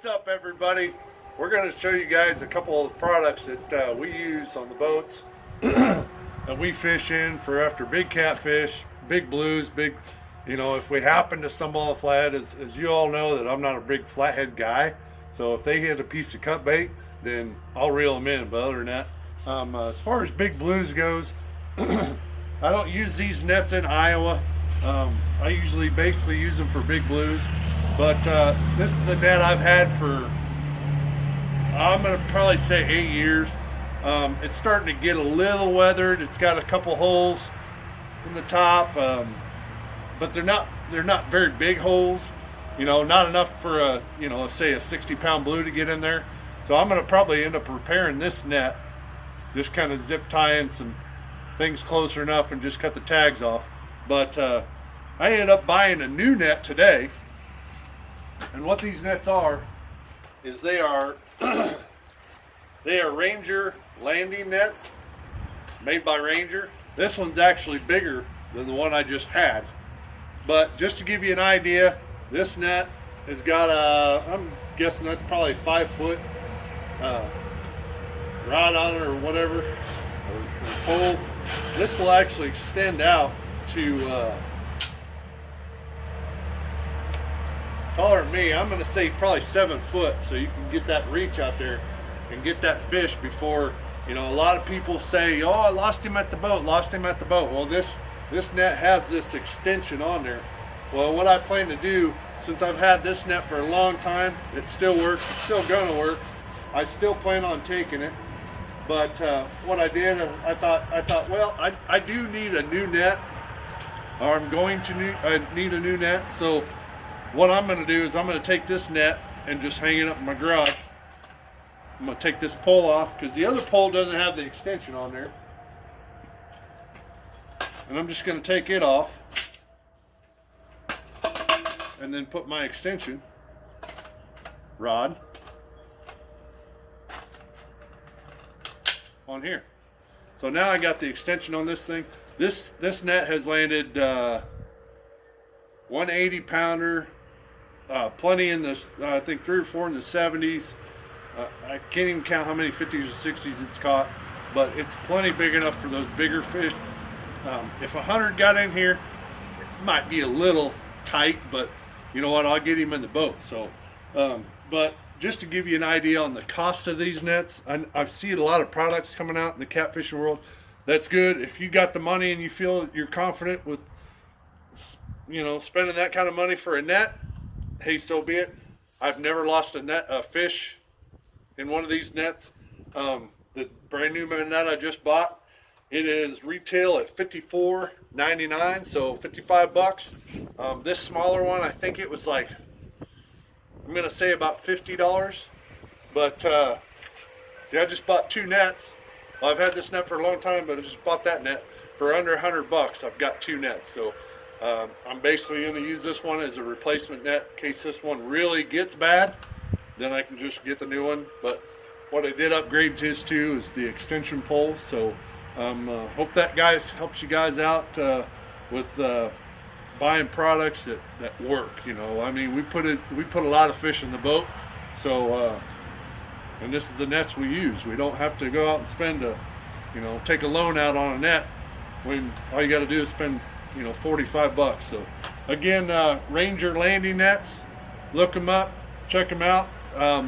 What's up, everybody? We're going to show you guys a couple of products that we use on the boats that we fish in for after big catfish, big blues, big, if we happen to stumble on a flathead, as you all know that I'm not a big flathead guy, so if they hit a piece of cut bait, then I'll reel them in. But other than that, as far as big blues goes, I don't use these nets in Iowa. I usually basically use them for big blues, but this is the net I've had for, I'm gonna probably say 8 years. It's starting to get a little weathered. It's got a couple holes in the top, but they're not very big holes, not enough for a, let's say a 60-pound blue to get in there. So I'm gonna probably end up repairing this net, just kind of zip tying some things closer enough and just cut the tags off. But I ended up buying a new net today, and what these nets are is they are Ranger landing nets, made by Ranger. This one's actually bigger than the one I just had, but just to give you an idea, this net has got I'm guessing that's probably 5-foot rod on it or whatever, or pole. This will actually extend out to taller than me. I'm going to say probably 7 foot, so you can get that reach out there and get that fish before, a lot of people say, oh, I lost him at the boat, Well, this net has this extension on there. Well, what I plan to do, since I've had this net for a long time, it still works, it's still going to work. I still plan on taking it. But what I did, I thought, well, I do need a new net, or I'm going to need a new net. So what I'm going to do is I'm going to take this net and just hang it up in my garage. I'm going to take this pole off because the other pole doesn't have the extension on there. And I'm just going to take it off and then put my extension rod on here. So now I got the extension on this thing. This net has landed 180 pounder, plenty in this, I think 3 or 4 in the 70s. I can't even count how many 50s or 60s it's caught, but it's plenty big enough for those bigger fish. If 100 got in here, it might be a little tight, but you know what, I'll get him in the boat. So but just to give you an idea on the cost of these nets, I've seen a lot of products coming out in the catfishing world. That's good. If you got the money and you feel you're confident with, spending that kind of money for a net, hey, so be it. I've never lost a fish in one of these nets. The brand new net I just bought, it is retail at $54.99, so 55 bucks. This smaller one, I think it was like, I'm gonna say about $50. But see, I just bought 2 nets. Well, I've had this net for a long time, but I just bought that net for under 100 bucks. I've got 2 nets, so I'm basically going to use this one as a replacement net in case this one really gets bad. Then I can just get the new one. But what I did upgrade this to is the extension pole. So hope that helps you guys out with buying products that work. I mean, we put a lot of fish in the boat, so and this is the nets we use. We don't have to go out and spend take a loan out on a net when all you got to do is spend 45 bucks. So again, Ranger landing nets, look them up, check them out.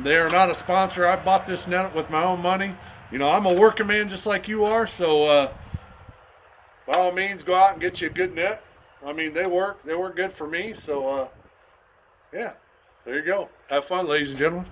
They are not a sponsor. I bought this net with my own money. I'm a working man just like you are, so by all means, go out and get you a good net. I mean, they work good for me. So yeah, there you go. Have fun, ladies and gentlemen.